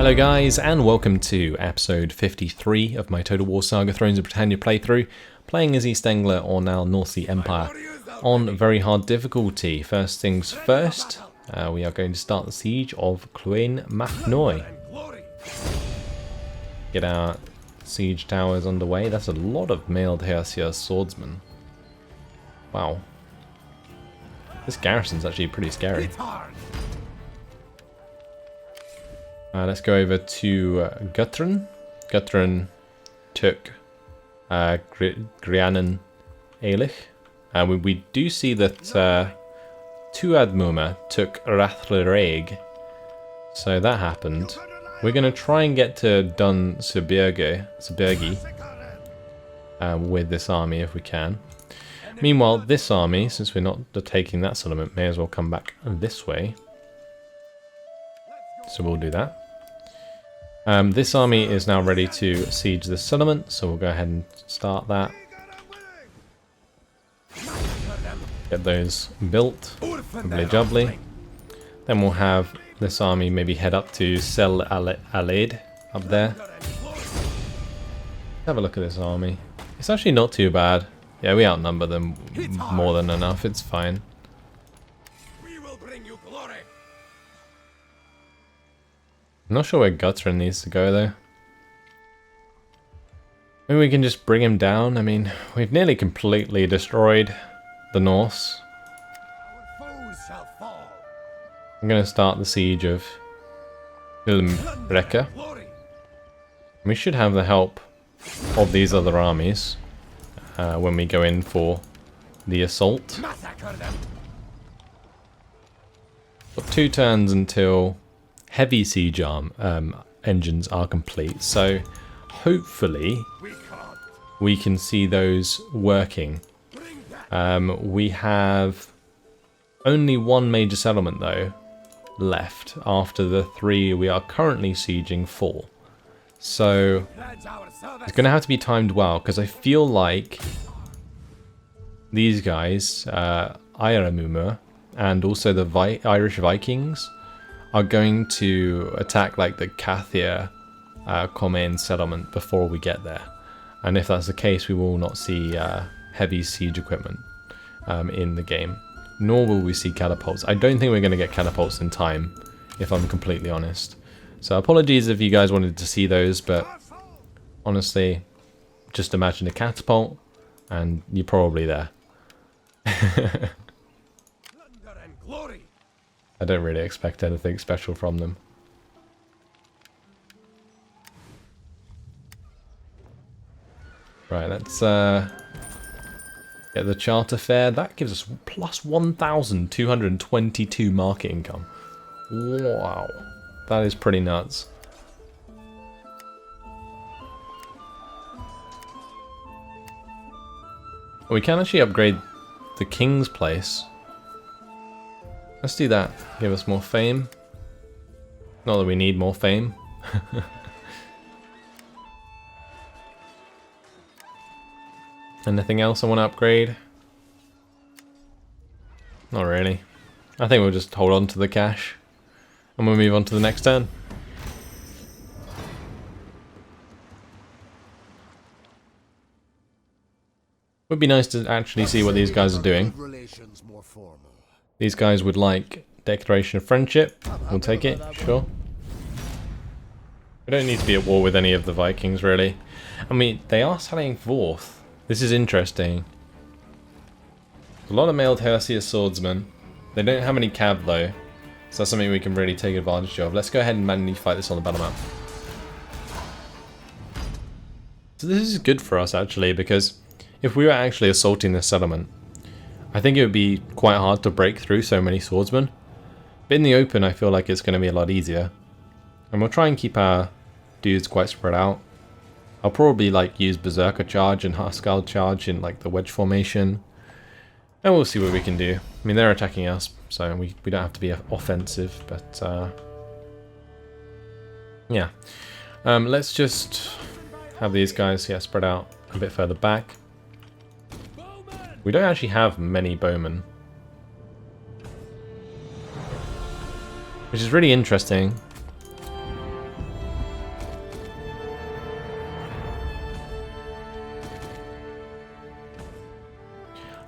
Hello guys, and welcome to episode 53 of my Total War Saga Thrones of Britannia playthrough, playing as East Engle on our North Sea Empire on very hard difficulty. First things first, we are going to start the siege of Clwyn Machnoy. Get our siege towers underway. That's a lot of mailed Hersier swordsmen. Wow. This garrison's actually pretty scary. Let's go over to Guthrum. Guthrum took Grianan Eilich. We do see that Tuadmuma took Rathlereg. So that happened. We're going to try and get to Dun Sibirgi with this army if we can. Meanwhile, this army, since we're not taking that settlement, may as well come back this way. So we'll do that. This army is now ready to siege this settlement, so we'll go ahead and start that. Get those built, jubbly jubbly. Then we'll have this army maybe head up to Sel Aled up there. Have a look at this army. It's actually not too bad. Yeah, we outnumber them more than enough, it's fine. I'm not sure where Guthrum needs to go though. Maybe we can just bring him down. I mean, we've nearly completely destroyed the Norse. I'm going to start the siege of Ilmreka. We should have the help of these other armies when we go in for the assault. Got 2 turns until heavy siege engines are complete, so hopefully we can see those working. We have only 1 major settlement though left after the 3 we are currently sieging 4, so it's going to have to be timed well, because I feel like these guys, Iramumur and also the Irish Vikings, are going to attack like the Cathia Comain settlement before we get there. And if that's the case, we will not see heavy siege equipment in the game. Nor will we see catapults. I don't think we're going to get catapults in time, if I'm completely honest. So apologies if you guys wanted to see those, but honestly, just imagine a catapult and you're probably there. I don't really expect anything special from them. Right, let's get the charter fair. That gives us plus 1,222 market income. Wow, that is pretty nuts. We can actually upgrade the king's place. Let's do that. Give us more fame. Not that we need more fame. Anything else I want to upgrade? Not really. I think we'll just hold on to the cash and we'll move on to the next turn. Would be nice to actually see what these guys are doing. These guys would like declaration of friendship. We'll take it, sure. We don't need to be at war with any of the Vikings, really. I mean, they are selling forth. This is interesting. A lot of mailed Hersier swordsmen. They don't have any cav though, so that's something we can really take advantage of. Let's go ahead and manually fight this on the battle map. So this is good for us actually, because if we were actually assaulting this settlement, I think it would be quite hard to break through so many swordsmen. But in the open, I feel like it's going to be a lot easier. And we'll try and keep our dudes quite spread out. I'll probably like use Berserker Charge and Huskarl Charge in like the wedge formation. And we'll see what we can do. I mean, they're attacking us, so we don't have to be offensive, but yeah. Let's just have these guys spread out a bit further back. We don't actually have many bowmen, which is really interesting.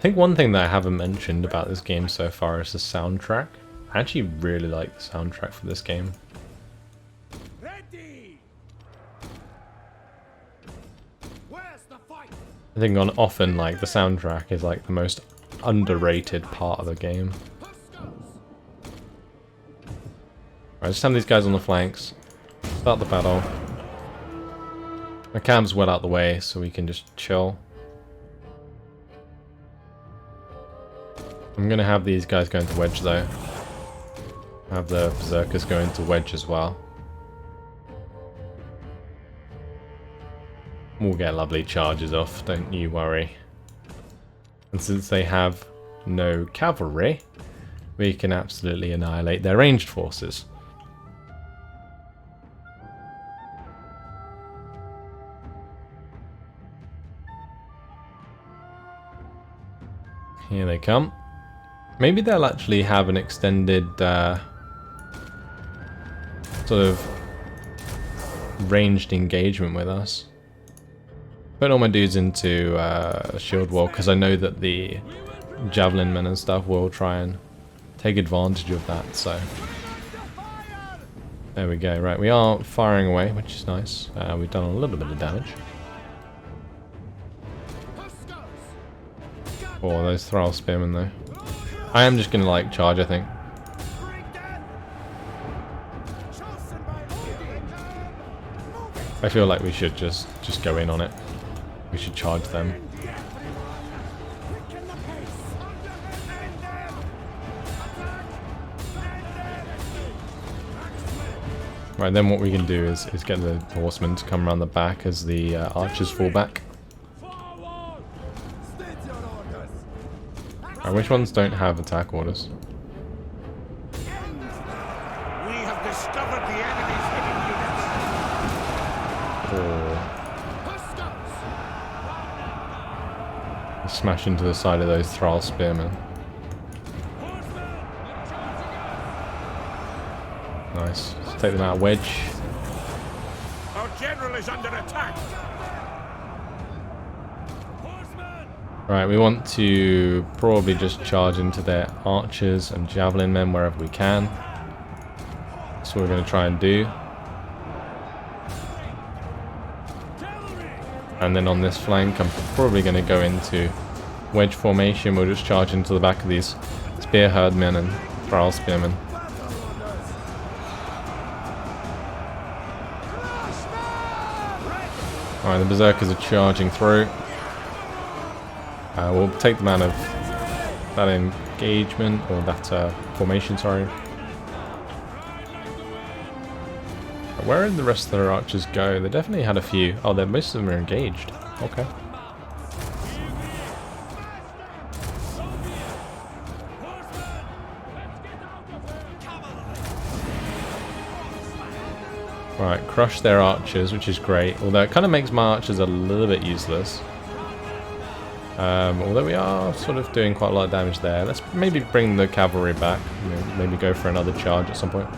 I think one thing that I haven't mentioned about this game so far is the soundtrack. I actually really like the soundtrack for this game. I think often like the soundtrack is like the most underrated part of the game. Alright, just have these guys on the flanks. Start the battle. My camp's well out the way, so we can just chill. I'm gonna have these guys go into wedge though. Have the berserkers go into wedge as well. We'll get lovely charges off, don't you worry. And since they have no cavalry, we can absolutely annihilate their ranged forces. Here they come. Maybe they'll actually have an extended sort of ranged engagement with us. Put all my dudes into a shield wall because I know that the javelin men and stuff will try and take advantage of that, so there we go. Right, we are firing away, which is nice. We've done a little bit of damage. Oh, those thrall spearmen though. I am just gonna like charge, I think. I feel like we should just go in on it. We should charge them. Right, then what we can do is get the horsemen to come around the back as the archers fall back. Right, which ones don't have attack orders? We have discovered the enemy's hidden units. Smash into the side of those thrall spearmen. Nice. Let's take them out of wedge. Our general is under attack. Right, we want to probably just charge into their archers and javelin men wherever we can. That's what we're going to try and do. And then on this flank, I'm probably going to go into wedge formation. We'll just charge into the back of these spear herdmen and thrall spearmen. Alright, the berserkers are charging through. We'll take them out of that engagement, or that formation, sorry. Where did the rest of their archers go? They definitely had a few. Oh, most of them are engaged. Okay. Right, crush their archers, which is great. Although it kind of makes my archers a little bit useless. Although we are sort of doing quite a lot of damage there. Let's maybe bring the cavalry back. Maybe go for another charge at some point.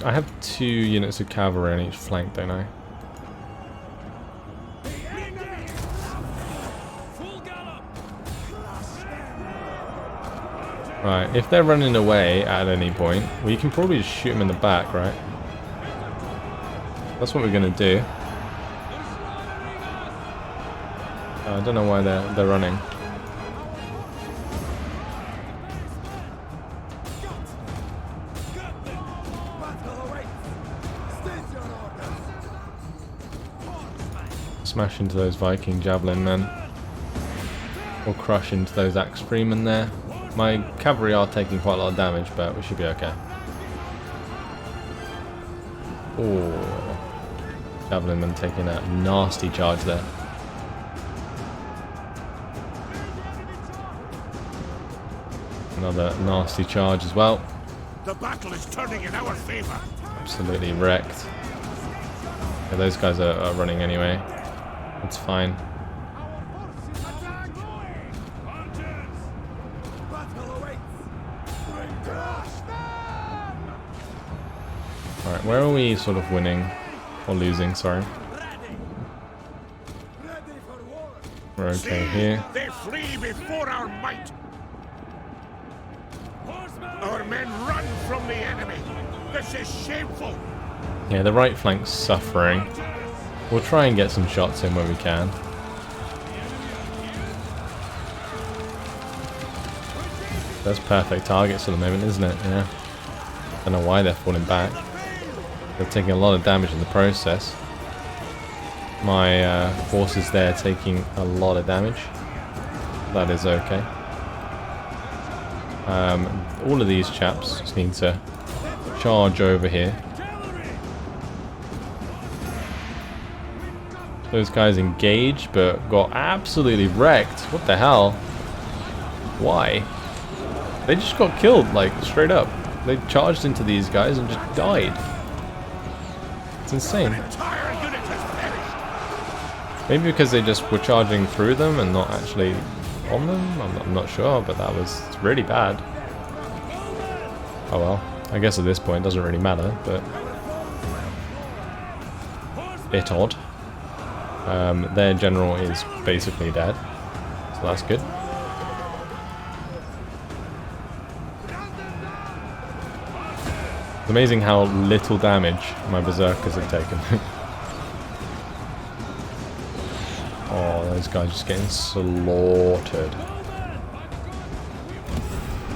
I have 2 units of cavalry on each flank, don't I? Right, if they're running away at any point, we can probably just shoot them in the back, right? That's what we're going to do. I don't know why they're running. Smash into those Viking javelin men. Or crush into those axe freemen there. My cavalry are taking quite a lot of damage, but we should be okay. Oh, javelin men taking a nasty charge there. Another nasty charge as well. The battle is turning in our favor. Absolutely wrecked. Yeah, those guys are running anyway. It's fine. Alright, where are we sort of winning? Or losing, sorry. We're okay here. They flee before our might. Our men run from the enemy. This is shameful. Yeah, the right flank's suffering. We'll try and get some shots in where we can. That's perfect targets at the moment, isn't it? Yeah. Don't know why they're falling back. They're taking a lot of damage in the process. My forces there taking a lot of damage. That is okay. All of these chaps just need to charge over here. Those guys engaged but got absolutely wrecked. What the hell? Why? They just got killed, like, straight up. They charged into these guys and just died. It's insane. Maybe because they just were charging through them and not actually on them? I'm not sure, but that was really bad. Oh well. I guess at this point it doesn't really matter, but... bit odd. Their general is basically dead, so that's good. It's amazing how little damage my berserkers have taken. Oh, those guys just getting slaughtered.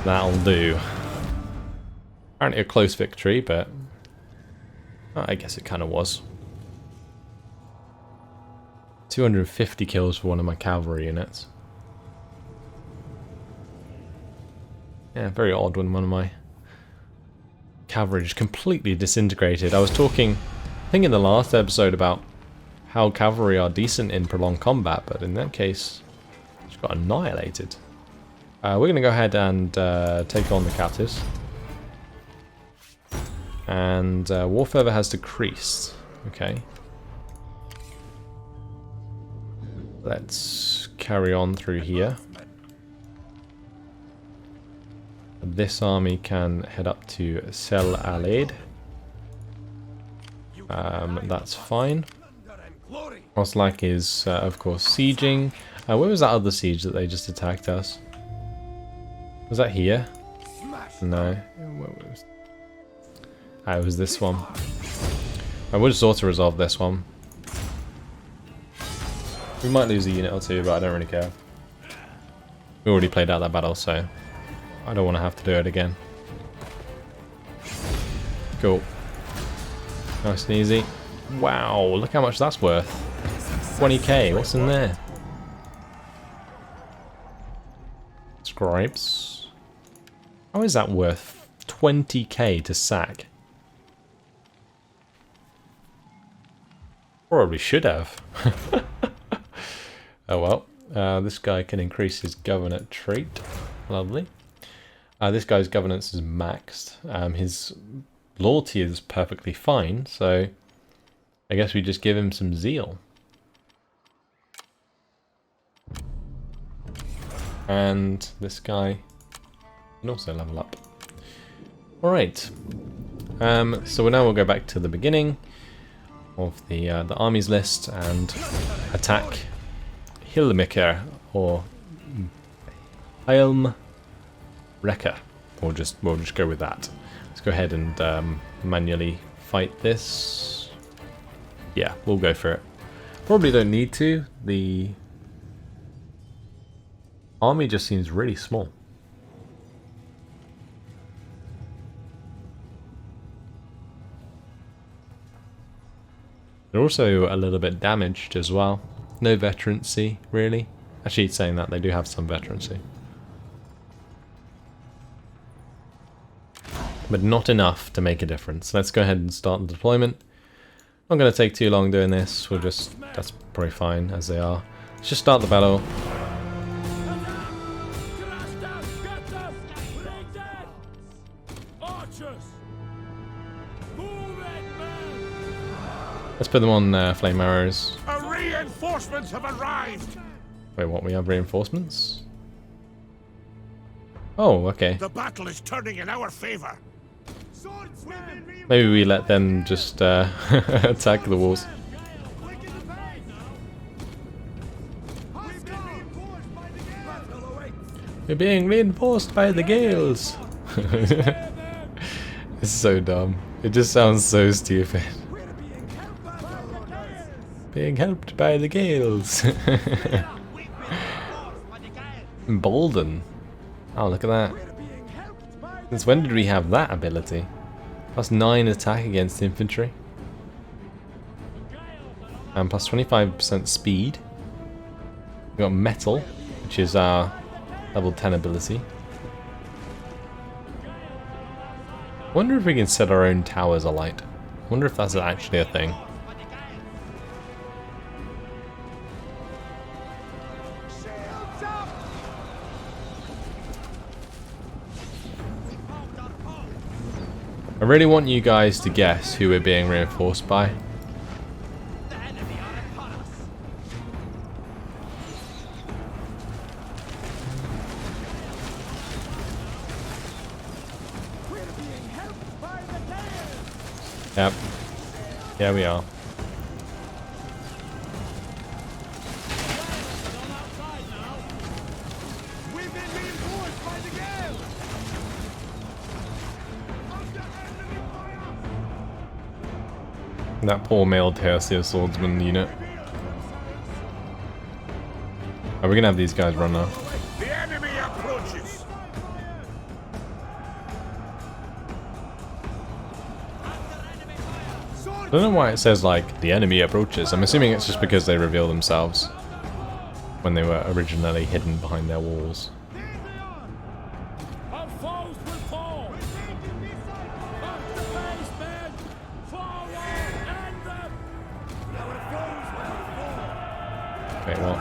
That'll do. Apparently a close victory, but I guess it kind of was. 250 kills for one of my cavalry units. Yeah, very odd when one of my cavalry just completely disintegrated. I was talking, I think in the last episode, about how cavalry are decent in prolonged combat, but in that case, just got annihilated. We're going to go ahead and take on the captives. And war fervor has decreased. Okay. Let's carry on through here. This army can head up to Sel Aled. That's fine. Oslak is, of course, sieging. Where was that other siege that they just attacked us? Was that here? No. It was this one. I will just auto-resolve this one. We might lose a unit or two, but I don't really care. We already played out that battle, so I don't want to have to do it again. Cool. Nice and easy. Wow, look how much that's worth. 20k, what's in there? Scribes. How is that worth 20k to sack? Probably should have. Oh well. This guy can increase his governor trait. Lovely. This guy's governance is maxed. His loyalty is perfectly fine, so I guess we just give him some zeal. And this guy can also level up. Alright. So now we'll go back to the beginning of the armies list and attack Hilmiker, or Helm Wrecker. We'll just go with that. Let's go ahead and manually fight this. Yeah, we'll go for it. Probably don't need to. The army just seems really small. They're also a little bit damaged as well. No veterancy, really. Actually, saying that, they do have some veterancy. But not enough to make a difference. Let's go ahead and start the deployment. Not going to take too long doing this. We'll just, that's probably fine as they are. Let's just start the battle. Let's put them on flame arrows. Our reinforcements have arrived. Wait, what? We have reinforcements? Oh, okay. The battle is turning in our favor. Maybe we let them just attack the walls. We're being reinforced by the gales. It's so dumb. It just sounds so stupid. Being helped by the gales. Embolden. Oh, look at that. Since when did we have that ability? Plus 9 attack against infantry. And plus 25% speed. We got metal, which is our level 10 ability. Wonder if we can set our own towers alight. Wonder if that's actually a thing. I really want you guys to guess who we're being reinforced by. Yep. Yeah, we are. That poor male Tertiary swordsman unit. Are we gonna have these guys run now? The enemy approaches. I don't know why it says like the enemy approaches. I'm assuming it's just because they reveal themselves when they were originally hidden behind their walls. Our foes will fall. Up the base, men. Forward, end them. Our foes will fall. Okay, well,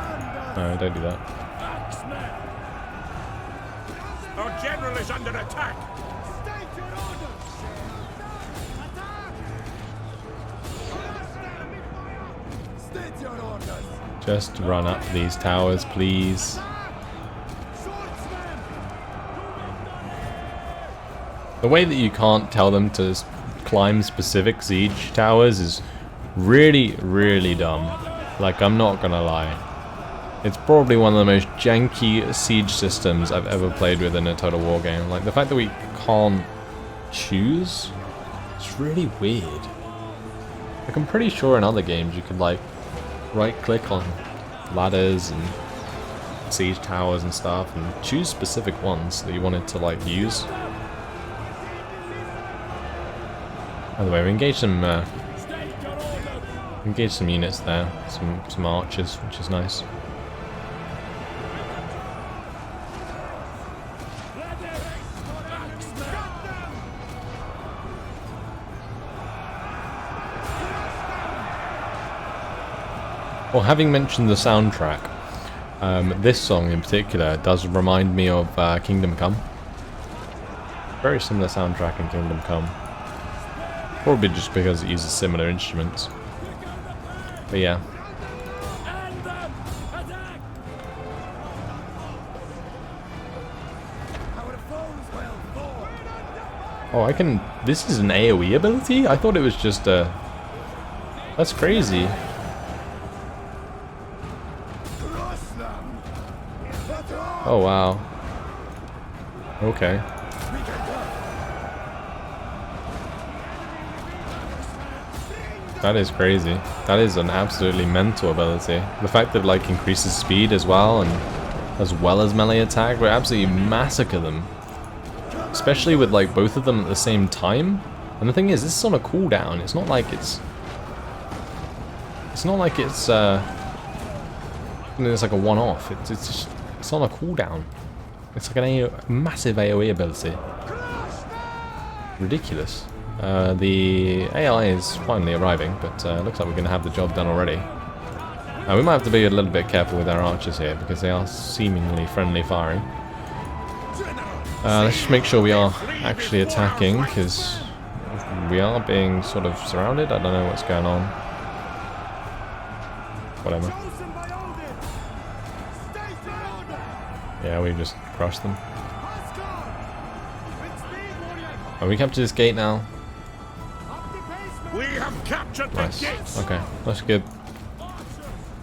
no, don't do that. Axemen. Our general is under attack. State your orders. Attack. State your orders. Just run up these towers, please. The way that you can't tell them to climb specific siege towers is really, really dumb. Like, I'm not gonna lie. It's probably one of the most janky siege systems I've ever played with in a Total War game. Like, the fact that we can't choose, it's really weird. Like, I'm pretty sure in other games you could, like, right-click on ladders and siege towers and stuff and choose specific ones that you wanted to, like, use. By the way, we engaged some units there, some archers, which is nice. Well, having mentioned the soundtrack, this song in particular does remind me of Kingdom Come. Very similar soundtrack in Kingdom Come. Probably just because it uses similar instruments. But yeah. Oh, I can... This is an AoE ability? I thought it was just a... That's crazy. Oh, wow. Okay. That is crazy. That is an absolutely mental ability. The fact that like increases speed as well, and as well as melee attack, we absolutely massacre them. Especially with like both of them at the same time. And the thing is, this is on a cooldown. It's not like it's... It's not like it's like a one-off. It's just... It's on a cooldown. It's like a massive AoE ability. Ridiculous. The AI is finally arriving, but looks like we're going to have the job done already. We might have to be a little bit careful with our archers here, because they are seemingly friendly firing. Let's just make sure we are actually attacking, because we are being sort of surrounded. I don't know what's going on. Whatever. Yeah, we just crushed them. we captured this gate now? We have captured Nice. the gates. Okay, that's good.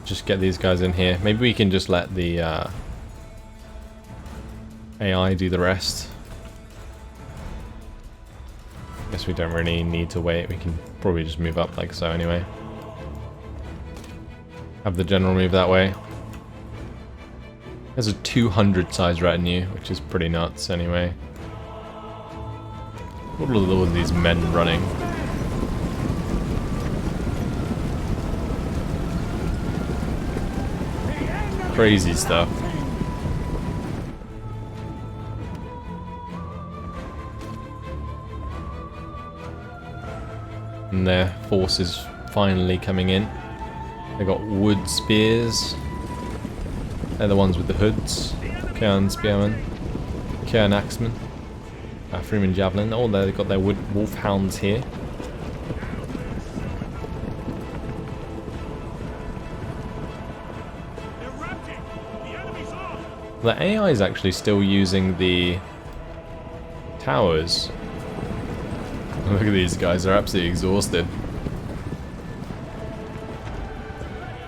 Just get these guys in here. Maybe we can just let the AI do the rest. Guess we don't really need to wait. We can probably just move up like so anyway. Have the general move that way. There's a 200 size retinue, which is pretty nuts anyway. What are all of these men running? Crazy stuff. And their forces finally coming in. They got wood spears. They're the ones with the hoods. Cairn spearmen. Cairn axemen. Freeman javelin. Oh, they've got their wood wolf hounds here. The AI is actually still using the towers. Look at these guys, they're absolutely exhausted.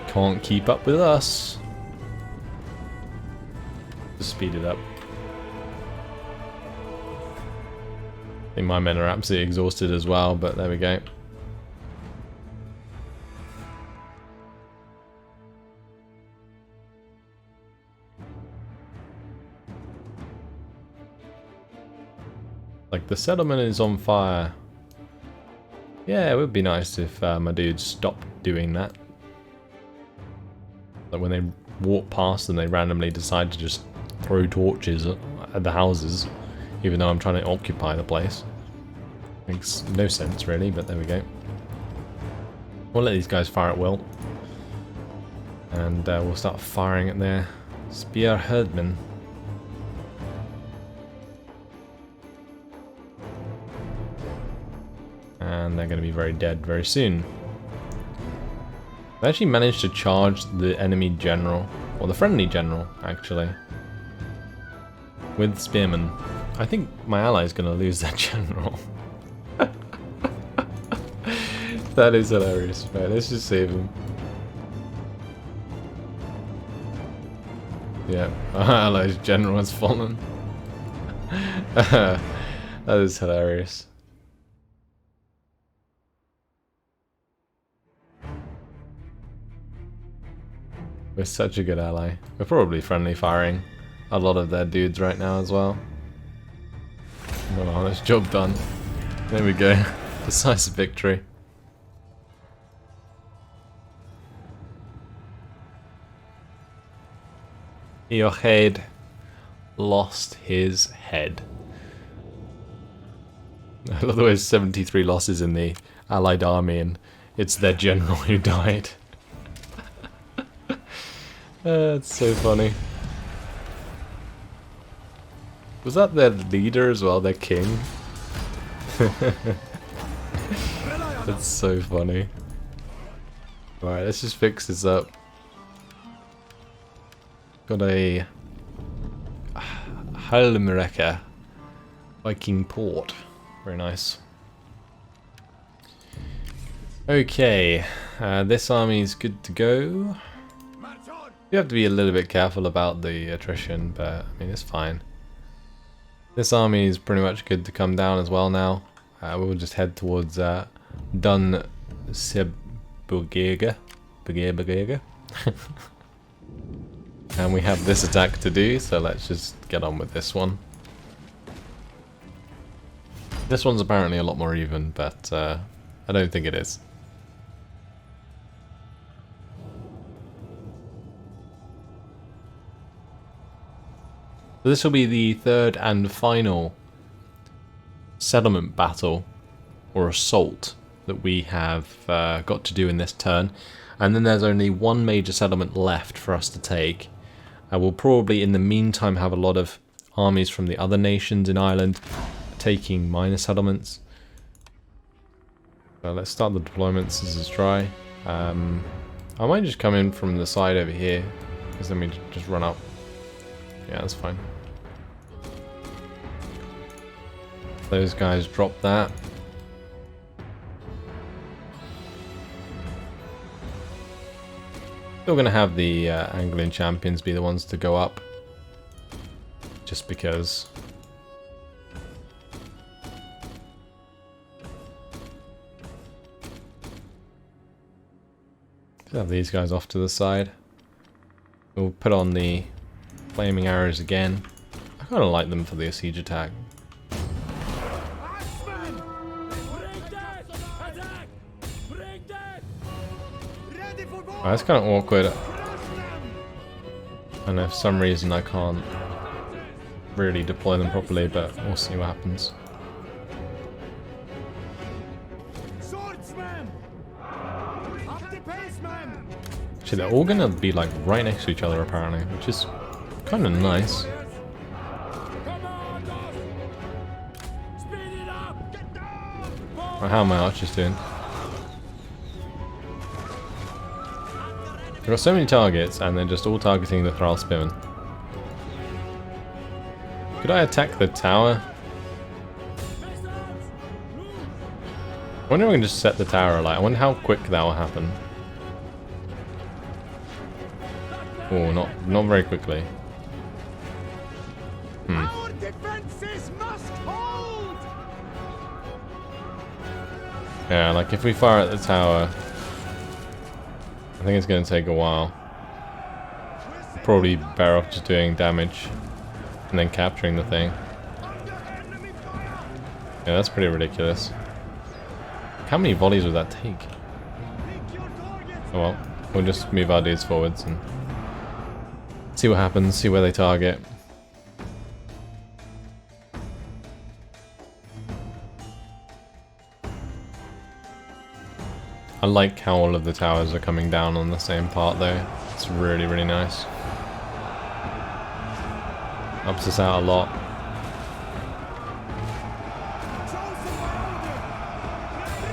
Can't keep up with us. Just speed it up. I think my men are absolutely exhausted as well, but there we go. Like, the settlement is on fire. Yeah, it would be nice if my dudes stopped doing that. Like when they walk past and they randomly decide to just throw torches at the houses, even though I'm trying to occupy the place. Makes no sense really, but there we go. We'll let these guys fire at will. And we'll start firing at their spear herdmen. And they're going to be very dead very soon. They actually managed to charge the enemy general, or the friendly general, actually, with spearmen. I think my ally is going to lose that general. That is hilarious. Right, let's just save him. Yeah, our ally's general has fallen. That is hilarious. We're such a good ally. We're probably friendly firing a lot of their dudes right now as well. Oh, that's job done. There we go. Decisive victory. Eochaid lost his head. I love the way there's 73 losses in the allied army and it's their general who died. It's so funny. Was that their leader as well, their king? That's so funny. Alright, let's just fix this up. Got a Halmreka Viking port. Very nice. Okay, this army is good to go. You have to be a little bit careful about the attrition, but I mean it's fine. This army is pretty much good to come down as well now. We'll just head towards Dun Sebugega. And we have this attack to do, so let's just get on with this one. This one's apparently a lot more even, but I don't think it is. So this will be the third and final settlement battle, or assault, that we have got to do in this turn. And then there's only one major settlement left for us to take. We'll probably in the meantime have a lot of armies from the other nations in Ireland taking minor settlements. So let's start the deployments. This is dry. I might just come in from the side over here, because then we just run up. Yeah, that's fine. Those guys drop that. Still gonna have the Anglian champions be the ones to go up. Just because. Let's have these guys off to the side. We'll put on the flaming arrows again. I kind of like them for the siege attack. That's kind of awkward. And for some reason I can't really deploy them properly, but we'll see what happens. Actually, they're all gonna be like right next to each other apparently, which is kind of nice. Right, how are my archers doing? There are so many targets, and they're just all targeting the Thrall Spearmen. Could I attack the tower? I wonder if I can just set the tower alight. I wonder how quick that will happen. Oh, not very quickly. Our defenses must hold. Yeah, like if we fire at the tower, I think it's going to take a while. Probably better off just doing damage and then capturing the thing. Yeah, that's pretty ridiculous. How many volleys would that take? Oh well, we'll just move our dudes forwards and see what happens, see where they target. I like how all of the towers are coming down on the same part though. It's really, really nice. Helps us out a lot.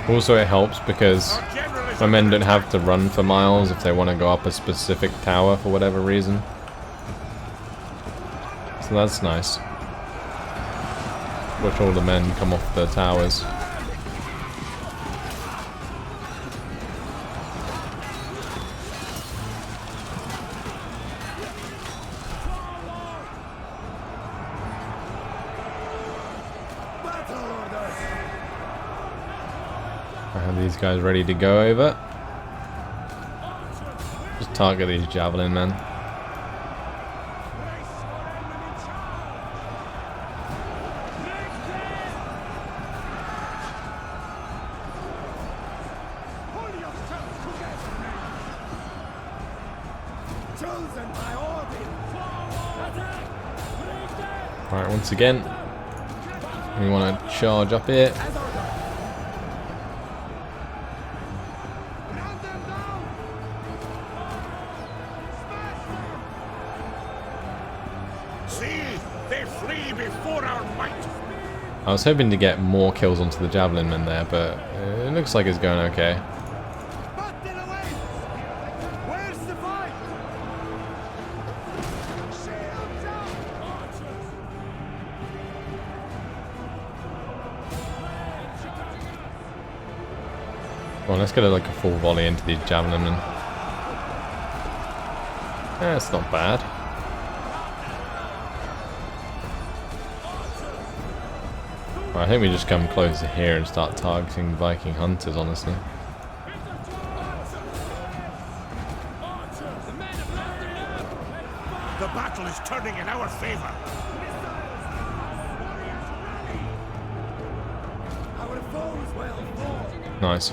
Also it helps because my men don't have to run for miles if they want to go up a specific tower for whatever reason. So that's nice. Watch all the men come off the towers. I have these guys ready to go over. Just target these javelin men. Alright, once again, we want to charge up here. I was hoping to get more kills onto the javelin men there, but it looks like it's going okay. Well, let's get like a full volley into these javelin men. Yeah, it's not bad. I think we just come closer here and start targeting Viking hunters, honestly. The battle is turning in our favor. Our foes will fall. Nice.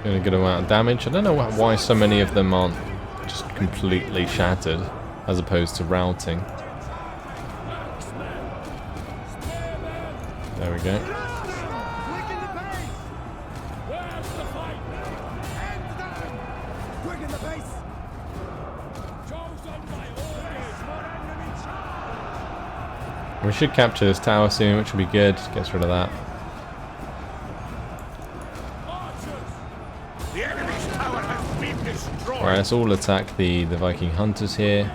Doing a good amount of damage. I don't know why so many of them aren't just completely shattered, as opposed to routing. There we go. We should capture this tower soon, which will be good. Gets rid of that. Alright, let's all attack the Viking hunters here.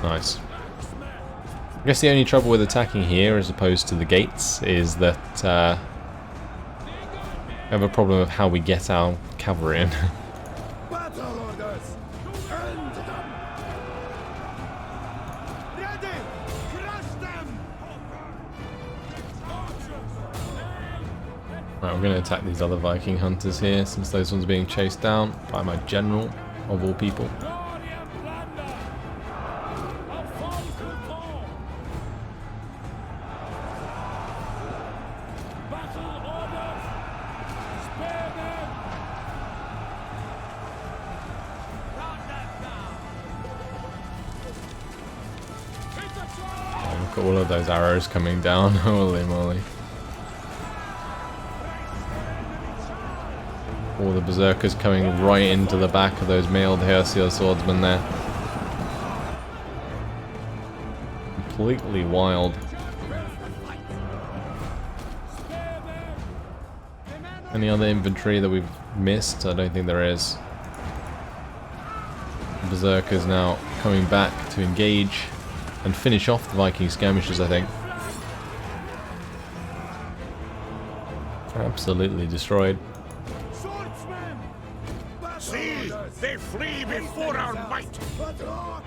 Nice. I guess the only trouble with attacking here as opposed to the gates is that we have a problem of how we get our cavalry in. Battle orders! End them! Ready! Crush them! Right, we're going to attack these other Viking hunters here, since those ones are being chased down by my general, of all people. Glory and plunder! Our foes will fall! Battle orders! Spare them! Round them now! Hit the charge! Oh, look at all of those arrows coming down, holy moly. All the berserkers coming right into the back of those mailed Hersier swordsmen there. Completely wild. Any other infantry that we've missed? I don't think there is. The berserkers now coming back to engage and finish off the Viking skirmishers, I think. Absolutely destroyed. Swordsmen! Battle See, orders! they flee before our might. Battle!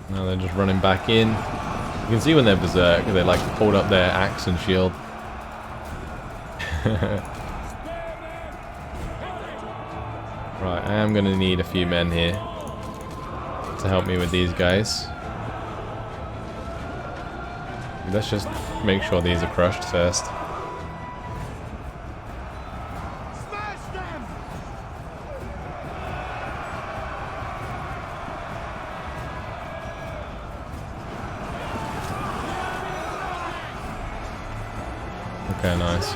Now they're just running back in. You can see when they're berserk, they like hold up their axe and shield. Right, I am going to need a few men here to help me with these guys. Let's just make sure these are crushed first. Smash them! Okay, nice.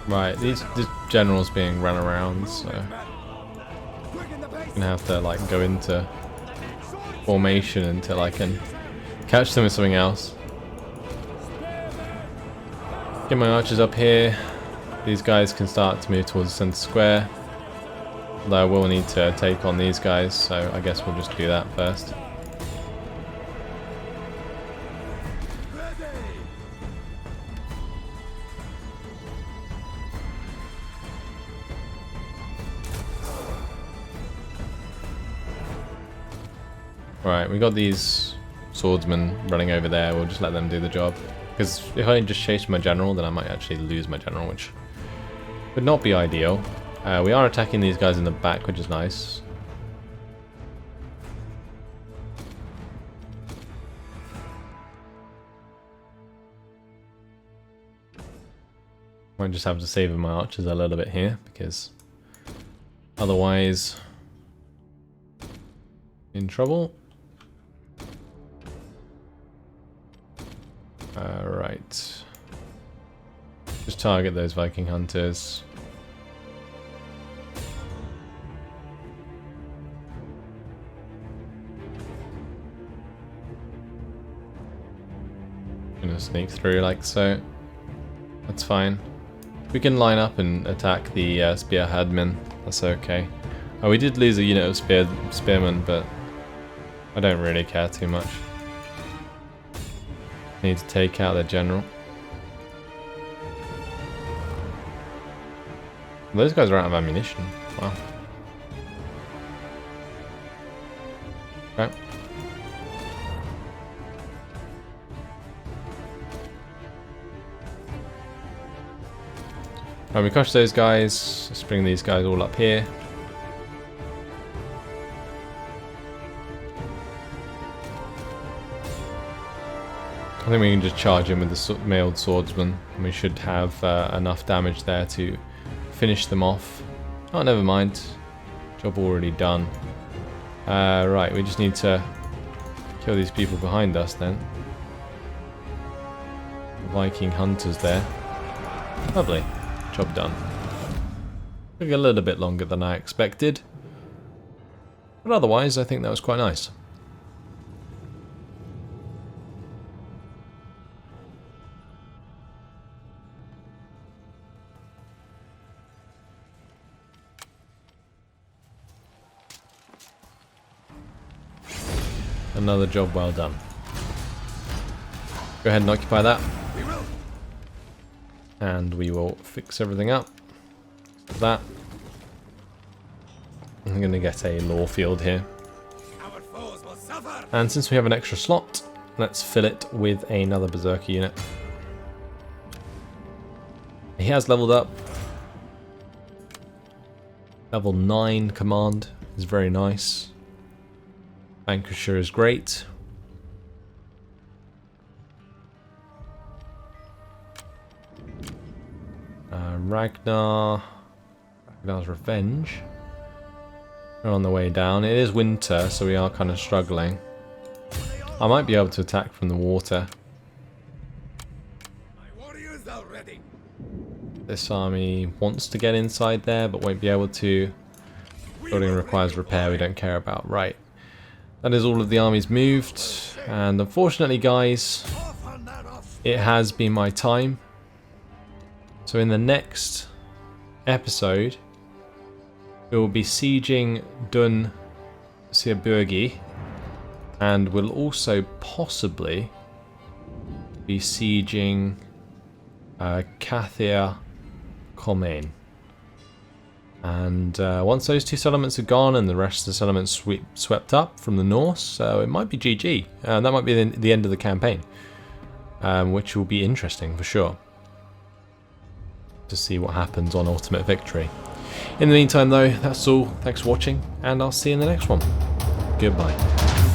Right, this general's being run around, so Quicken the pace! I'm gonna have to like go into formation until I can catch them with something else. Get my archers up here. These guys can start to move towards the center square. Although I will need to take on these guys, so I guess we'll just do that first. Right, we got these swordsmen running over there. We'll just let them do the job. Because if I just chase my general, then I might actually lose my general, which would not be ideal. We are attacking these guys in the back, which is nice. Might just have to save my archers a little bit here, because otherwise in trouble. Right. Just target those Viking hunters. Gonna sneak through like so. That's fine. We can line up and attack the spearheadmen. That's okay. Oh, we did lose a unit of spearmen, but I don't really care too much. Need to take out their general. Those guys are out of ammunition. Wow. Okay. Right, we crush those guys. Let's bring these guys all up here. I think we can just charge him with the mailed swordsman, and we should have enough damage there to finish them off. Oh, never mind. Job already done. Right, we just need to kill these people behind us then. Viking hunters there. Lovely. Job done. Took a little bit longer than I expected. But otherwise, I think that was quite nice. Another job well done. Go ahead and occupy that. And we will fix everything up. That. I'm going to get a law field here. And since we have an extra slot, let's fill it with another berserker unit. He has leveled up. Level 9 command is very nice. Vanquisher is great. Ragnar's Revenge. We're on the way down. It is winter, so we are kind of struggling. I might be able to attack from the water. This army wants to get inside there, but won't be able to. Building requires repair, we don't care about. Right. That is all of the armies moved. And unfortunately, guys, it has been my time. So in the next episode, we will be sieging Dun Sierburgi, and we'll also possibly be sieging Kathir Khomein. And once those two settlements are gone and the rest of the settlements swept up from the north, so it might be GG. That might be the end of the campaign, which will be interesting for sure to see what happens on Ultimate Victory. In the meantime though, that's all. Thanks for watching, and I'll see you in the next one. Goodbye.